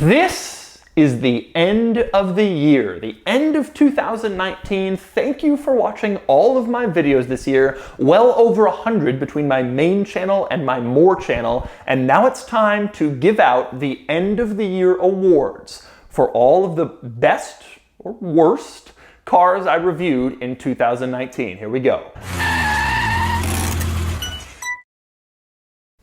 This is the end of the year, the end of 2019. Thank you for watching all of my videos this year, well over 100 between my main channel and my More channel, and now it's time to give out the end of the year awards for all of the best or worst cars I reviewed in 2019. Here we go.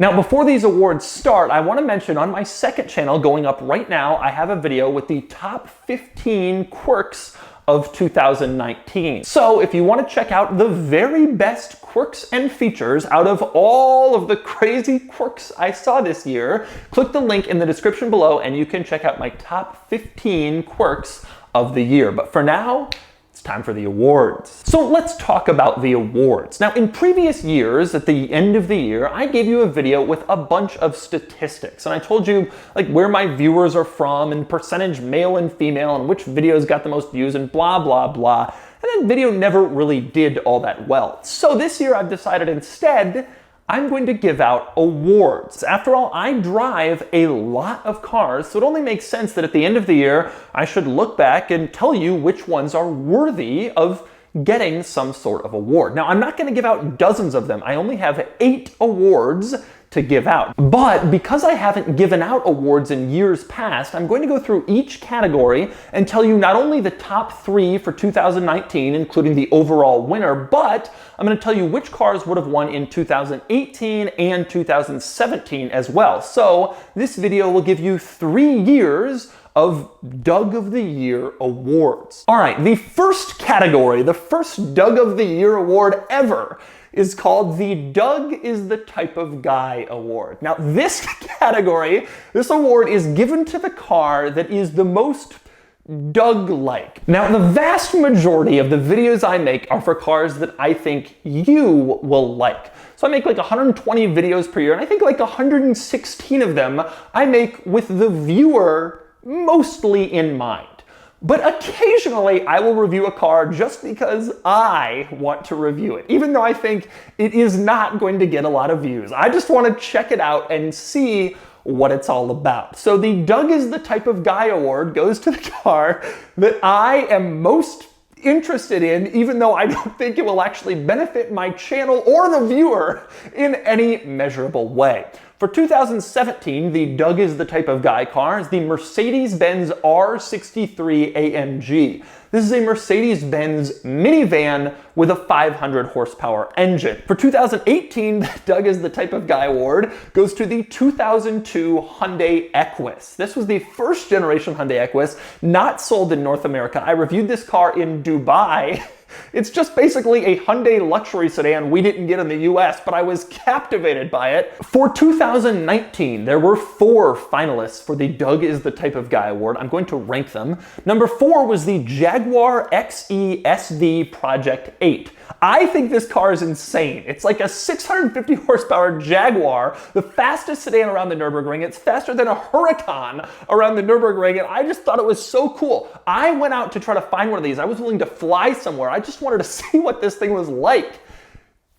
Now, before these awards start, I want to mention on my second channel going up right now, I have a video with the top 15 quirks of 2019. So if you want to check out the very best quirks and features out of all of the crazy quirks I saw this year, click the link in the description below and you can check out my top 15 quirks of the year. But for now, it's time for the awards. So let's talk about the awards. Now, in previous years, at the end of the year, I gave you a video with a bunch of statistics, and I told you like where my viewers are from and percentage male and female and which videos got the most views and blah, blah, blah. And that video never really did all that well. So this year I've decided instead I'm going to give out awards. After all, I drive a lot of cars, so it only makes sense that at the end of the year, I should look back and tell you which ones are worthy of getting some sort of award. Now, I'm not going to give out dozens of them. I only have 8 awards to give out. But because I haven't given out awards in years past, I'm going to go through each category and tell you not only the top 3 for 2019, including the overall winner, but I'm going to tell you which cars would have won in 2018 and 2017 as well. So this video will give you 3 years of Doug of the Year awards. All right, the first category, the first Doug of the Year award ever, is called the Doug is the Type of Guy award. Now this category, this award is given to the car that is the most Doug-like. Now the vast majority of the videos I make are for cars that I think you will like. So I make like 120 videos per year, and I think like 116 of them I make with the viewer mostly in mind. But occasionally I will review a car just because I want to review it, even though I think it is not going to get a lot of views. I just want to check it out and see what it's all about. So the Doug is the Type of Guy award goes to the car that I am most interested in, even though I don't think it will actually benefit my channel or the viewer in any measurable way. For 2017, the Doug is the Type of Guy car is the Mercedes-Benz R63 AMG. This is a Mercedes-Benz minivan with a 500 horsepower engine. For 2018, the Doug is the Type of Guy award goes to the 2002 Hyundai Equus. This was the first generation Hyundai Equus, not sold in North America. I reviewed this car in Dubai. It's just basically a Hyundai luxury sedan we didn't get in the US, but I was captivated by it. For 2019, there were 4 finalists for the Doug is the Type of Guy award. I'm going to rank them. Number 4 was the Jaguar XE SV Project 8. I think this car is insane. It's like a 650 horsepower Jaguar, the fastest sedan around the Nürburgring. It's faster than a Huracan around the Nürburgring, and I just thought it was so cool. I went out to try to find one of these. I was willing to fly somewhere. I just wanted to see what this thing was like.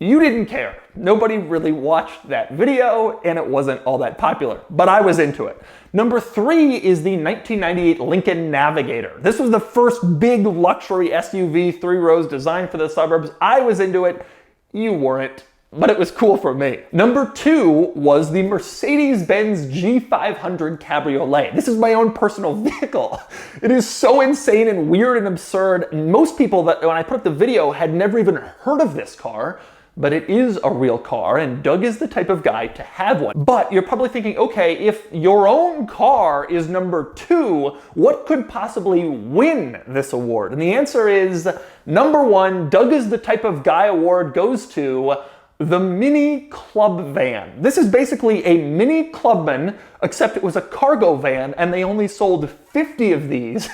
You didn't care. Nobody really watched that video, and it wasn't all that popular, but I was into it. Number 3 is the 1998 Lincoln Navigator. This was the first big luxury SUV, 3 rows designed for the suburbs. I was into it. You weren't, but it was cool for me. Number 2 was the Mercedes-Benz G500 Cabriolet. This is my own personal vehicle. It is so insane and weird and absurd. Most people that, when I put up the video, had never even heard of this car. But it is a real car, and Doug is the type of guy to have one. But you're probably thinking, okay, if your own car is number 2, what could possibly win this award? And the answer is, number 1, Doug is the Type of Guy award goes to the Mini Club Van. This is basically a Mini Clubman, except it was a cargo van, and they only sold 50 of these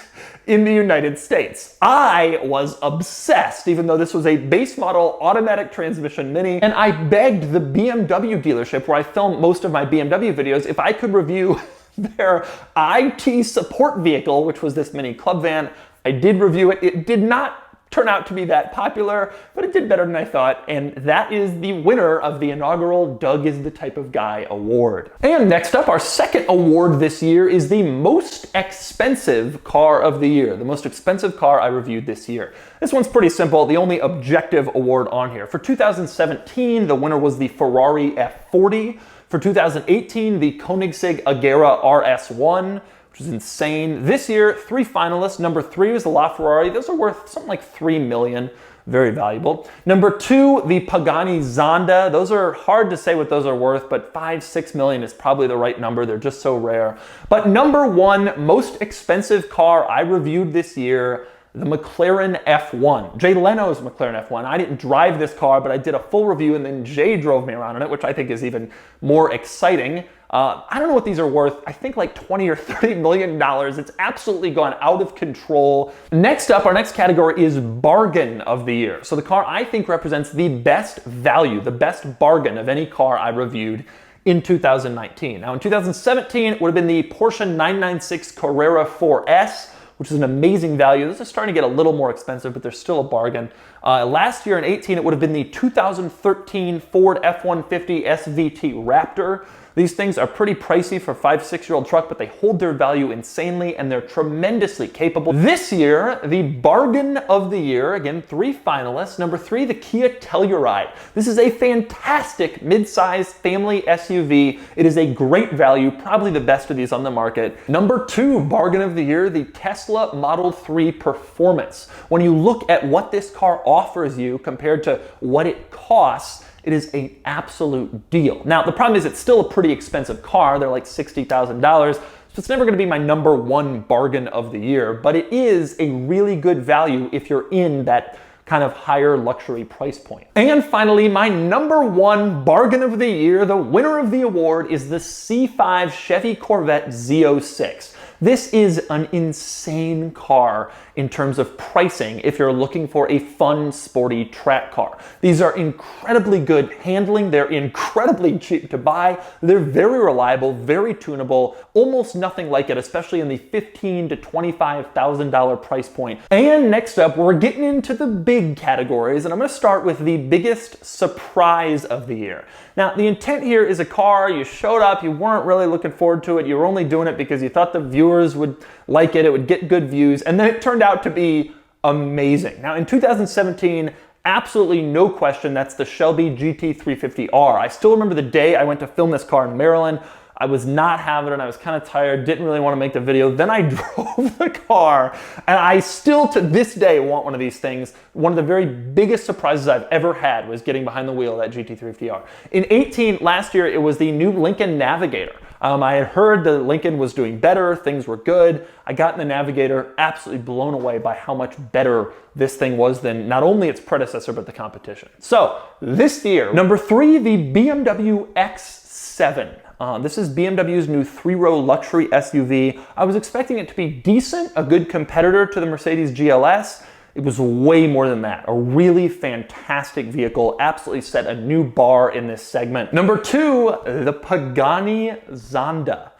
in the United States. I was obsessed, even though this was a base model automatic transmission Mini, and I begged the BMW dealership where I film most of my BMW videos if I could review their IT support vehicle, which was this Mini Club Van. I did review it. It did not turn out to be that popular, but it did better than I thought, and that is the winner of the inaugural Doug is the Type of Guy award. And next up, our second award this year is the most expensive car of the year, the most expensive car I reviewed this year. This one's pretty simple, the only objective award on here. For 2017, the winner was the Ferrari F40. For 2018, the Koenigsegg Agera RS1, which is insane. This year, 3 finalists. Number 3 was the LaFerrari. Those are worth something like $3 million. Very valuable. Number 2, the Pagani Zonda. Those are hard to say what those are worth, but $5-6 million is probably the right number. They're just so rare. But number 1 most expensive car I reviewed this year, the McLaren F1. Jay Leno's McLaren F1. I didn't drive this car, but I did a full review, and then Jay drove me around in it, which I think is even more exciting. I don't know what these are worth. I think like $20 or $30 million. It's absolutely gone out of control. Next up, our next category is bargain of the year. So the car I think represents the best value, the best bargain of any car I reviewed in 2019. Now in 2017, it would have been the Porsche 996 Carrera 4S, which is an amazing value. This is starting to get a little more expensive, but there's still a bargain. Last year in 18, it would have been the 2013 Ford F-150 SVT Raptor. These things are pretty pricey for a 5-6-year-old truck, but they hold their value insanely, and they're tremendously capable. This year, the bargain of the year, again, 3 finalists. Number 3, the Kia Telluride. This is a fantastic mid-sized family SUV. It is a great value, probably the best of these on the market. Number 2, bargain of the year, the Tesla Model 3 Performance. When you look at what this car offers you compared to what it costs, it is an absolute deal. Now, the problem is it's still a pretty expensive car. They're like $60,000. So it's never gonna be my number 1 bargain of the year, but it is a really good value if you're in that kind of higher luxury price point. And finally, my number 1 bargain of the year, the winner of the award, is the C5 Chevy Corvette Z06. This is an insane car in terms of pricing if you're looking for a fun, sporty track car. These are incredibly good handling. They're incredibly cheap to buy. They're very reliable, very tunable, almost nothing like it, especially in the $15,000 to $25,000 price point. And next up, we're getting into the big categories, and I'm gonna start with the biggest surprise of the year. Now, the intent here is a car, you showed up, you weren't really looking forward to it, you were only doing it because you thought the viewers would like it would get good views, and then it turned out to be amazing. Now, in 2017, absolutely no question, that's the Shelby GT350R. I still remember the day I went to film this car in Maryland. I was not having it, I was kind of tired, didn't really want to make the video. Then I drove the car, and I still to this day want one of these things. One of the very biggest surprises I've ever had was getting behind the wheel of that GT350R. In 18, last year, it was the new Lincoln Navigator. I had heard the Lincoln was doing better, things were good. I got in the Navigator, absolutely blown away by how much better this thing was than not only its predecessor, but the competition. So, this year, number 3, the BMW X7. This is BMW's new 3-row luxury SUV. I was expecting it to be decent, a good competitor to the Mercedes GLS. It was way more than that. A really fantastic vehicle, absolutely set a new bar in this segment. Number 2, the Pagani Zonda.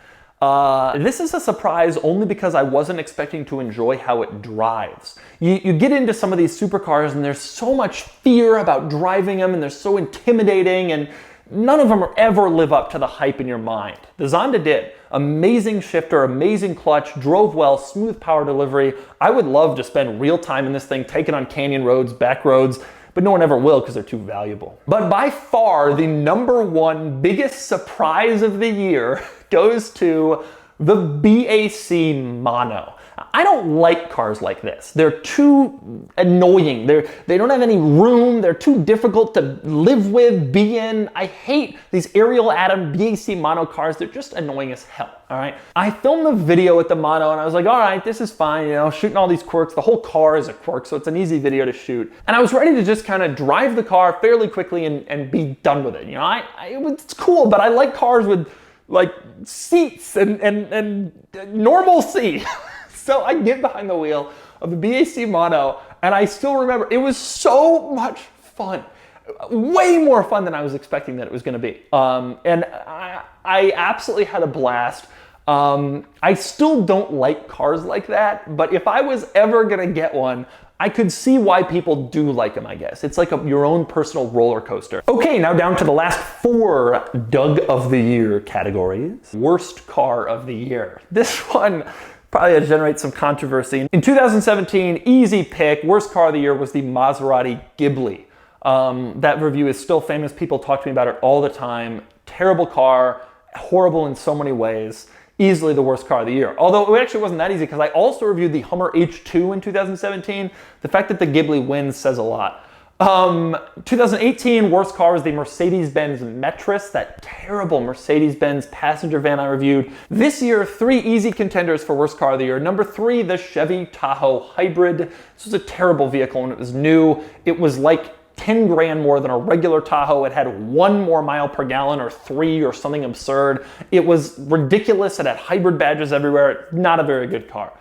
This is a surprise only because I wasn't expecting to enjoy how it drives. You get into some of these supercars and there's so much fear about driving them and they're so intimidating, and none of them ever live up to the hype in your mind. The Zonda did. Amazing shifter, amazing clutch, drove well, smooth power delivery. I would love to spend real time in this thing, take it on canyon roads, back roads, but no one ever will because they're too valuable. But by far, the number 1 biggest surprise of the year goes to the BAC Mono. I don't like cars like this. They're too annoying. They don't have any room. They're too difficult to live with, be in. I hate these Ariel Atom BAC Mono cars. They're just annoying as hell, all right? I filmed the video with the Mono and I was like, all right, this is fine, you know, shooting all these quirks. The whole car is a quirk, so it's an easy video to shoot. And I was ready to just kind of drive the car fairly quickly and be done with it. You know, it's cool, but I like cars with like seats and normalcy. So I get behind the wheel of the BAC Mono, and I still remember it was so much fun. Way more fun than I was expecting that it was going to be. And I absolutely had a blast. I still don't like cars like that, but if I was ever going to get one, I could see why people do like them, I guess. It's like your own personal roller coaster. Okay, now down to the last 4 Doug of the Year categories. Worst car of the year. This one probably generates some controversy. In 2017, easy pick, worst car of the year was the Maserati Ghibli. That review is still famous. People talk to me about it all the time. Terrible car, horrible in so many ways. Easily the worst car of the year. Although it actually wasn't that easy because I also reviewed the Hummer H2 in 2017. The fact that the Ghibli wins says a lot. 2018 worst car was the Mercedes-Benz Metris, that terrible Mercedes-Benz passenger van I reviewed. This year, 3 easy contenders for worst car of the year. Number 3, the Chevy Tahoe Hybrid. This was a terrible vehicle when it was new. It was like 10 grand more than a regular Tahoe. It had 1 more mile per gallon or 3 or something absurd. It was ridiculous. It had hybrid badges everywhere. Not a very good car.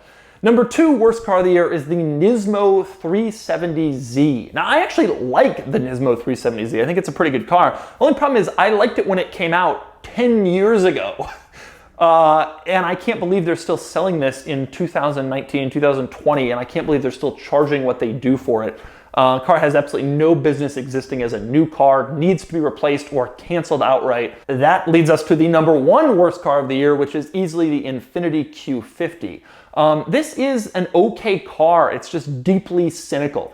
Number 2 worst car of the year is the Nismo 370Z. Now, I actually like the Nismo 370Z. I think it's a pretty good car. The only problem is I liked it when it came out 10 years ago. And I can't believe they're still selling this in 2019, 2020, and I can't believe they're still charging what they do for it. Car has absolutely no business existing as a new car, needs to be replaced or canceled outright. That leads us to the number 1 worst car of the year, which is easily the Infiniti Q50. This is an okay car. It's just deeply cynical,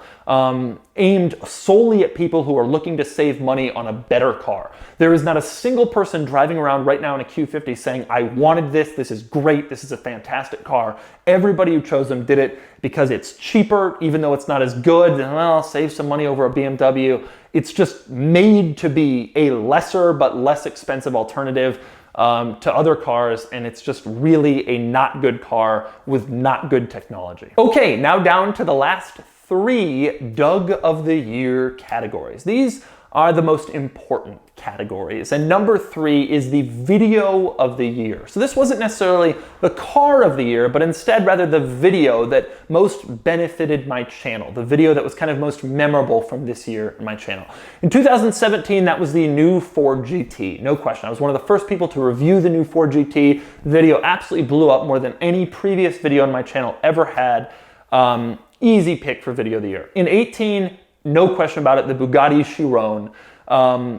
aimed solely at people who are looking to save money on a better car. There is not a single person driving around right now in a Q50 saying, I wanted this, this is great, this is a fantastic car. Everybody who chose them did it because it's cheaper, even though it's not as good, and well, save some money over a BMW. It's just made to be a lesser but less expensive alternative to other cars, and it's just really a not good car with not good technology. Okay, now down to the last 3 Doug of the Year categories. These are the most important categories, and number 3 is the video of the year. So this wasn't necessarily the car of the year, but instead rather the video that most benefited my channel, the video that was kind of most memorable from this year in my channel. In 2017, that was the new Ford GT, no question. I was one of the first people to review the new Ford GT. The video absolutely blew up more than any previous video on my channel ever had. Easy pick for video of the year. In 18, no question about it, the Bugatti Chiron.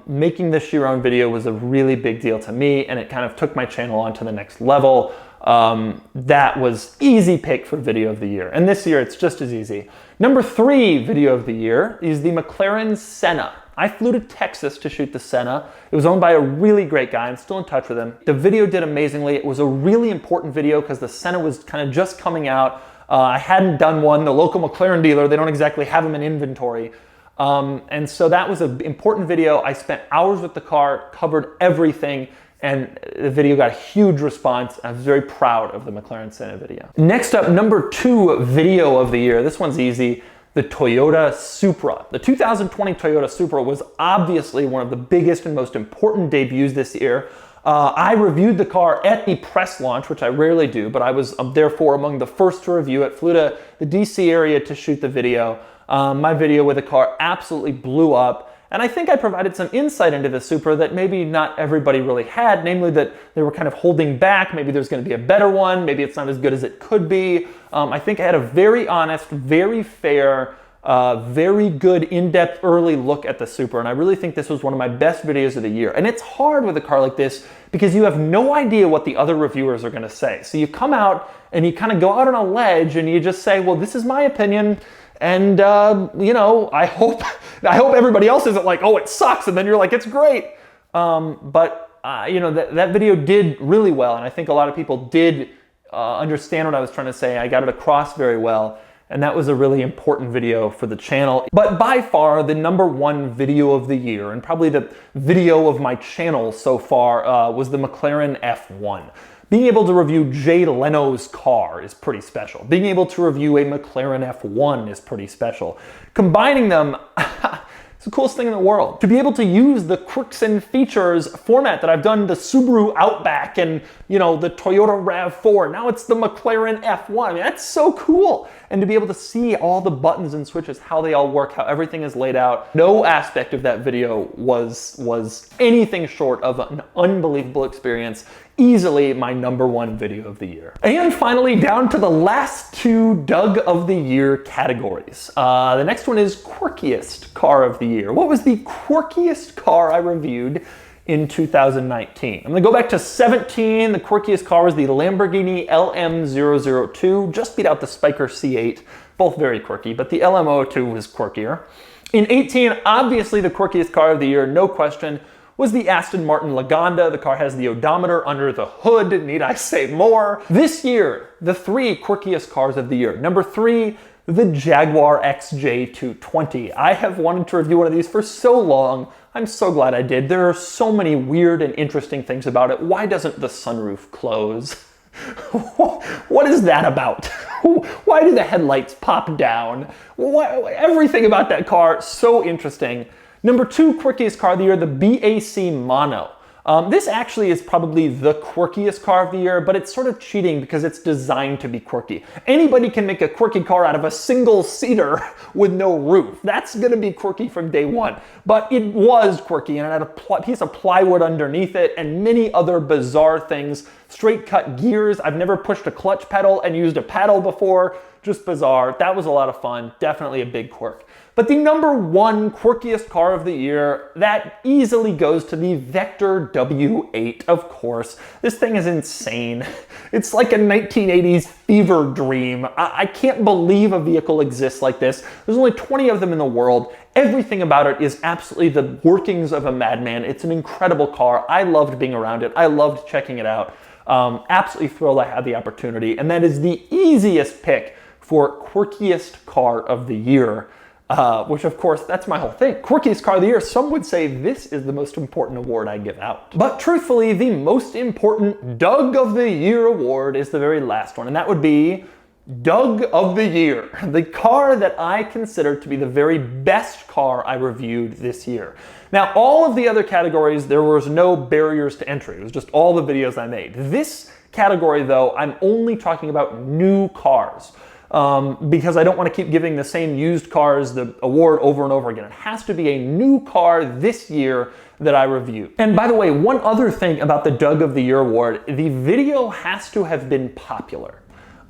Making the Chiron video was a really big deal to me, and it kind of took my channel on to the next level. That was easy pick for video of the year. And this year, it's just as easy. Number 3 video of the year is the McLaren Senna. I flew to Texas to shoot the Senna. It was owned by a really great guy. I'm still in touch with him. The video did amazingly. It was a really important video because the Senna was kind of just coming out. I hadn't done one. The local McLaren dealer, they don't exactly have them in inventory. And so that was an important video. I spent hours with the car, covered everything, and the video got a huge response. I was very proud of the McLaren Senna video. Next up, number 2 video of the year. This one's easy. The Toyota Supra. The 2020 Toyota Supra was obviously one of the biggest and most important debuts this year. I reviewed the car at the press launch, which I rarely do, but I was therefore among the first to review it. Flew to the DC area to shoot the video. My video with the car absolutely blew up, and I think I provided some insight into the Supra that maybe not everybody really had, namely that they were kind of holding back. Maybe there's going to be a better one. Maybe it's not as good as it could be. I think I had a very honest, very fair, very good in-depth early look at the Supra, and I really think this was one of my best videos of the year. And it's hard with a car like this because you have no idea what the other reviewers are going to say. So you come out and you kind of go out on a ledge and you just say, well, this is my opinion, and you know, I hope everybody else isn't like, oh, it sucks, and then you're like, it's great. You know, that video did really well, and I think a lot of people did understand what I was trying to say. I got it across very well. And that was a really important video for the channel. But by far, the number 1 video of the year, and probably the video of my channel so far, was the McLaren F1. Being able to review Jay Leno's car is pretty special. Being able to review a McLaren F1 is pretty special. Combining them, it's the coolest thing in the world. To be able to use the Quirks and Features format that I've done the Subaru Outback and, you know, the Toyota RAV4. Now it's the McLaren F1. I mean, that's so cool. And to be able to see all the buttons and switches, how they all work, how everything is laid out. No aspect of that video was anything short of an unbelievable experience. easily my #1 video of the year. And finally, down to the last two Doug of the Year categories. The next one is Quirkiest Car of the Year. What was the quirkiest car I reviewed in 2019? I'm gonna go back to 17. The quirkiest car was the Lamborghini LM002, just beat out the Spiker C8, both very quirky, but the LM02 was quirkier. In 18, obviously the quirkiest car of the year, no question, was the Aston Martin Lagonda. The car has the odometer under the hood, need I say more? This year, the three quirkiest cars of the year. Number 3, the Jaguar XJ220. I have wanted to review one of these for so long. I'm so glad I did. There are so many weird and interesting things about it. Why doesn't the sunroof close? What is that about? Why do the headlights pop down? Everything about that car, so interesting. Number 2 quirkiest car of the year, the BAC Mono. This actually is probably the quirkiest car of the year, but it's sort of cheating because it's designed to be quirky. Anybody can make a quirky car out of a single seater with no roof. That's gonna be quirky from day one. But it was quirky, and it had a piece of plywood underneath it and many other bizarre things. Straight cut gears. I've never pushed a clutch pedal and used a paddle before. Just bizarre. That was a lot of fun. Definitely a big quirk. But the #1 quirkiest car of the year, that easily goes to the Vector W8, of course. This thing is insane. It's like a 1980s fever dream. I can't believe a vehicle exists like this. There's only 20 of them in the world. Everything about it is absolutely the workings of a madman. It's an incredible car. I loved being around it. I loved checking it out. Absolutely thrilled I had the opportunity. And that is the easiest pick for quirkiest car of the year. Which of course, that's my whole thing. Quirkiest car of the year, some would say this is the most important award I give out. But truthfully, the most important Doug of the Year award is the very last one, and that would be Doug of the Year, the car that I consider to be the very best car I reviewed this year. Now, all of the other categories, there was no barriers to entry. It was just all the videos I made. This category, though, I'm only talking about new cars. Because I don't want to keep giving the same used cars the award over and over again. It has to be a new car this year that I reviewed. And by the way, one other thing about the Doug of the Year award, the video has to have been popular.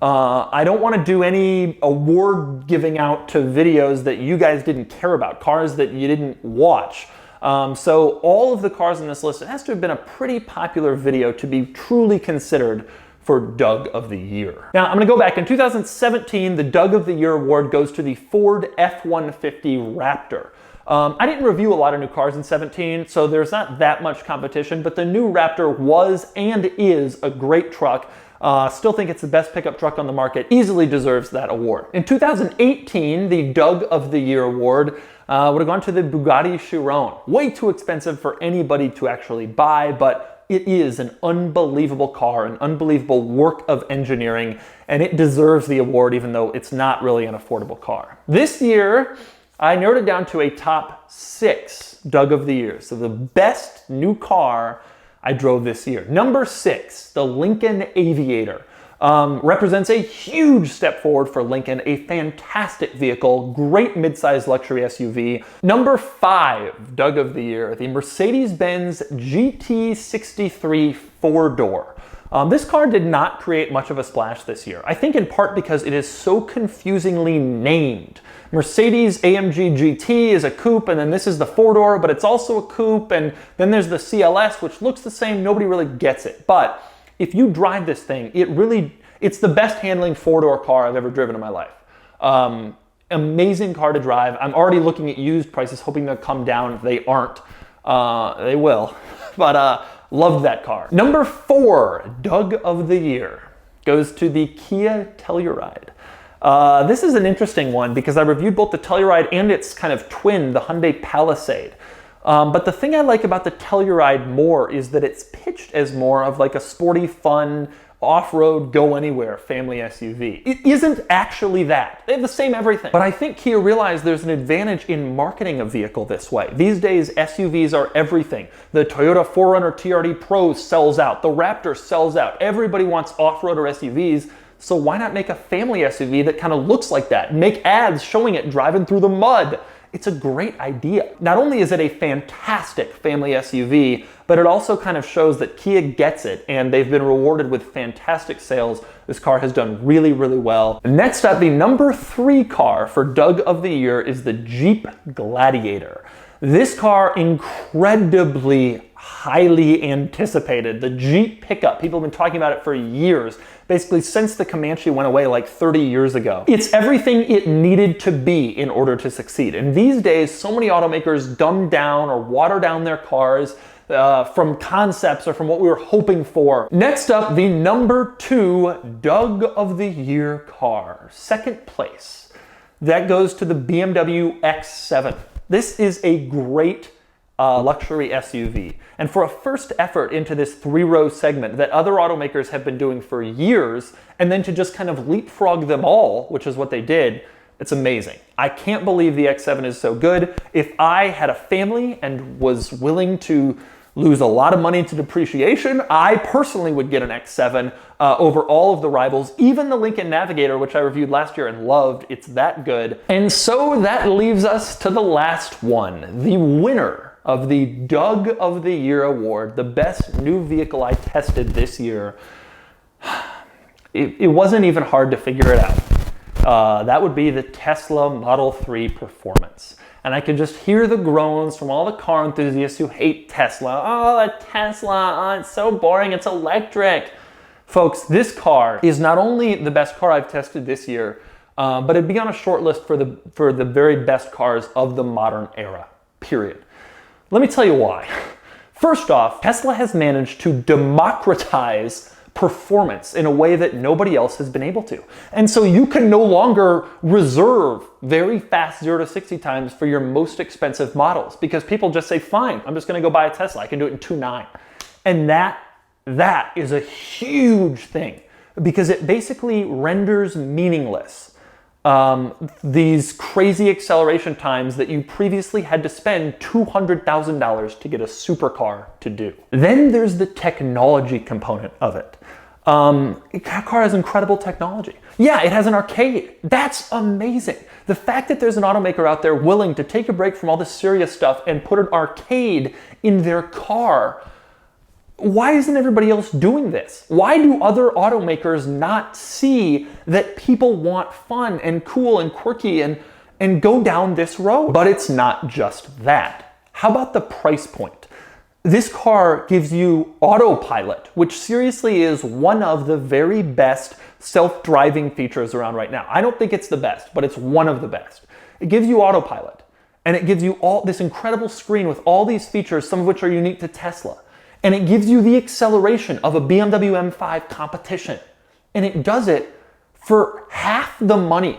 I don't want to do any award giving out to videos that you guys didn't care about, cars that you didn't watch. So all of the cars in this list, it has to have been a pretty popular video to be truly considered for Doug of the Year. Now, I'm gonna go back. In 2017, the Doug of the Year award goes to the Ford F-150 Raptor. I didn't review a lot of new cars in 17, so there's not that much competition, but the new Raptor was and is a great truck. Still think it's the best pickup truck on the market, easily deserves that award. In 2018, the Doug of the Year award would have gone to the Bugatti Chiron. Way too expensive for anybody to actually buy, but it is an unbelievable car, an unbelievable work of engineering, and it deserves the award even though it's not really an affordable car. This year, I narrowed it down to a top 6 Doug of the Year. So the best new car I drove this year. Number 6, the Lincoln Aviator. Represents a huge step forward for Lincoln, a fantastic vehicle, great mid-sized luxury SUV. Number 5, Doug of the Year, the Mercedes-Benz GT63 4-door. This car did not create much of a splash this year. I think in part because it is so confusingly named. Mercedes AMG GT is a coupe, and then this is the 4-door, but it's also a coupe, and then there's the CLS, which looks the same, nobody really gets it. But if you drive this thing, it's the best handling 4-door car I've ever driven in my life. Amazing car to drive. I'm already looking at used prices, hoping they'll come down. If they aren't, they will. But loved that car. Number 4, Doug of the Year, goes to the Kia Telluride. This is an interesting one because I reviewed both the Telluride and its kind of twin, the Hyundai Palisade. But the thing I like about the Telluride more is that it's pitched as more of like a sporty, fun, off-road, go-anywhere family SUV. It isn't actually that. They have the same everything. But I think Kia realized there's an advantage in marketing a vehicle this way. These days, SUVs are everything. The Toyota 4Runner TRD Pro sells out. The Raptor sells out. Everybody wants off-roader SUVs. So why not make a family SUV that kind of looks like that? Make ads showing it driving through the mud. it's a great idea. Not only is it a fantastic family SUV, but it also kind of shows that Kia gets it, and they've been rewarded with fantastic sales. This car has done really, really well. Next up, the number 3 car for Doug of the Year is the Jeep Gladiator. This car, incredibly highly anticipated. The Jeep pickup, people have been talking about it for years, basically since the Comanche went away like 30 years ago. It's everything it needed to be in order to succeed. And these days, so many automakers dumb down or water down their cars from concepts or from what we were hoping for. Next up, the number 2 Doug of the Year car. Second place. That goes to the BMW X7. This is a great luxury SUV. And for a first effort into this 3-row segment that other automakers have been doing for years, and then to just kind of leapfrog them all, which is what they did, it's amazing. I can't believe the X7 is so good. If I had a family and was willing to lose a lot of money to depreciation, I personally would get an X7 over all of the rivals, even the Lincoln Navigator, which I reviewed last year and loved. It's that good. And so that leaves us to the last one, the winner of the Doug of the Year award, the best new vehicle I tested this year. It wasn't even hard to figure it out. That would be the Tesla Model 3 Performance. And I could just hear the groans from all the car enthusiasts who hate Tesla. Oh, a Tesla, oh, it's so boring, it's electric. Folks, this car is not only the best car I've tested this year, but it'd be on a short list for the very best cars of the modern era, period. Let me tell you why. First off, Tesla has managed to democratize performance in a way that nobody else has been able to. And so you can no longer reserve very fast 0 to 60 times for your most expensive models, because people just say, fine, I'm just gonna go buy a Tesla. I can do it in 2.9. And that is a huge thing, because it basically renders meaningless these crazy acceleration times that you previously had to spend $200,000 to get a supercar to do. Then there's the technology component of it. That car has incredible technology. Yeah, it has an arcade. That's amazing. The fact that there's an automaker out there willing to take a break from all this serious stuff and put an arcade in their car. Why isn't everybody else doing this? Why do other automakers not see that people want fun and cool and quirky and go down this road? But it's not just that. How about the price point? This car gives you autopilot, which seriously is one of the very best self-driving features around right now. I don't think it's the best, but it's one of the best. It gives you autopilot, and it gives you all this incredible screen with all these features, some of which are unique to Tesla. And it gives you the acceleration of a BMW M5 competition. And it does it for half the money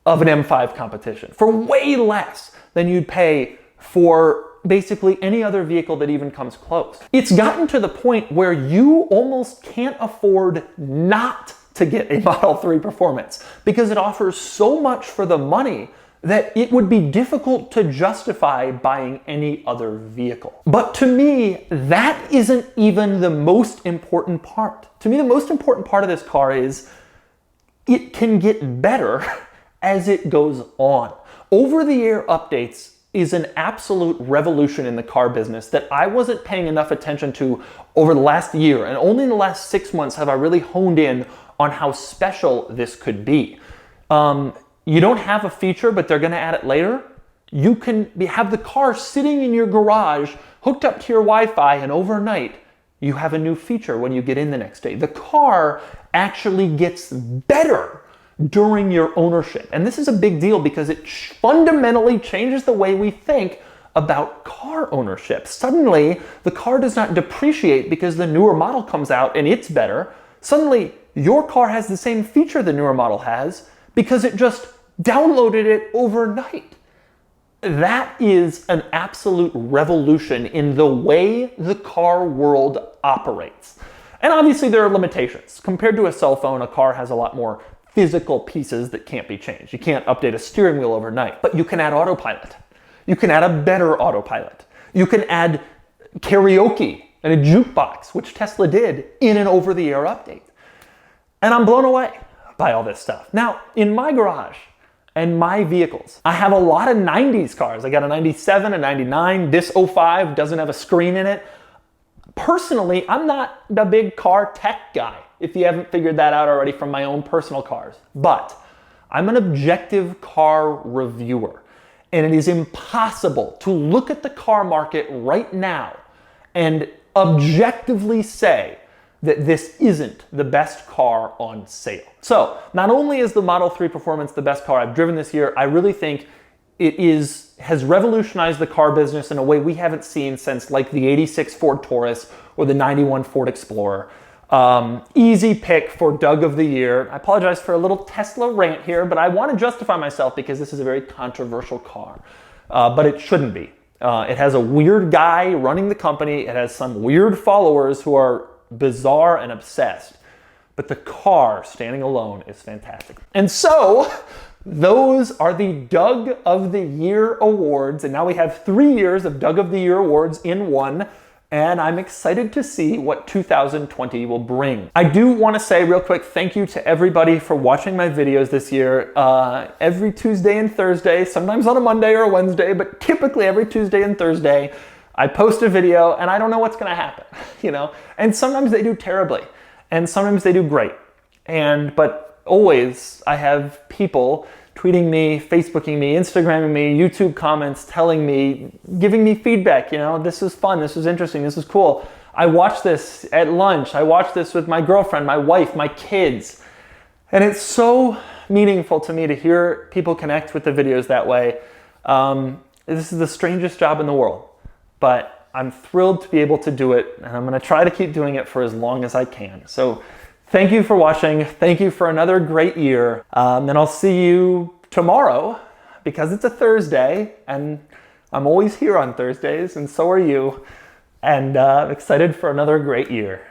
of an M5 competition, for way less than you'd pay for basically any other vehicle that even comes close. It's gotten to the point where you almost can't afford not to get a Model 3 Performance, because it offers so much for the money that it would be difficult to justify buying any other vehicle. But to me, that isn't even the most important part. To me, the most important part of this car is it can get better as it goes on. Over-the-air updates is an absolute revolution in the car business that I wasn't paying enough attention to over the last year, and only in the last 6 months have I really honed in on how special this could be. You don't have a feature, but they're gonna add it later. You can have the car sitting in your garage, hooked up to your Wi-Fi, and overnight, you have a new feature when you get in the next day. The car actually gets better during your ownership. And this is a big deal because it fundamentally changes the way we think about car ownership. Suddenly, the car does not depreciate because the newer model comes out and it's better. Suddenly, your car has the same feature the newer model has because it just downloaded it overnight. That is an absolute revolution in the way the car world operates. And obviously there are limitations. Compared to a cell phone, a car has a lot more physical pieces that can't be changed. You can't update a steering wheel overnight, but you can add autopilot. You can add a better autopilot. You can add karaoke and a jukebox, which Tesla did in an over-the-air update. And I'm blown away by all this stuff. Now, in my garage, and my vehicles. I have a lot of 90s cars. I got a 97, a 99. This 05 doesn't have a screen in it. Personally, I'm not the big car tech guy, if you haven't figured that out already from my own personal cars. But I'm an objective car reviewer. And it is impossible to look at the car market right now and objectively say that this isn't the best car on sale. So not only is the Model 3 Performance the best car I've driven this year, I really think it has revolutionized the car business in a way we haven't seen since like the 86 Ford Taurus or the 91 Ford Explorer. Easy pick for Doug of the Year. I apologize for a little Tesla rant here, but I want to justify myself because this is a very controversial car, but it shouldn't be. It has a weird guy running the company. It has some weird followers who are bizarre and obsessed, but the car standing alone is fantastic. And so those are the Doug of the Year awards. And now we have 3 years of Doug of the Year awards in one. And I'm excited to see what 2020 will bring. I do want to say real quick, thank you to everybody for watching my videos this year. Every Tuesday and Thursday, sometimes on a Monday or a Wednesday, but typically every Tuesday and Thursday, I post a video and I don't know what's going to happen, you know? And sometimes they do terribly and sometimes they do great. But always I have people tweeting me, Facebooking me, Instagramming me, YouTube comments telling me, giving me feedback, you know, this is fun, this is interesting, this is cool. I watch this at lunch, I watch this with my girlfriend, my wife, my kids. And it's so meaningful to me to hear people connect with the videos that way. This is the strangest job in the world, but I'm thrilled to be able to do it, and I'm gonna try to keep doing it for as long as I can. So thank you for watching. Thank you for another great year. And I'll see you tomorrow because it's a Thursday and I'm always here on Thursdays and so are you. And excited for another great year.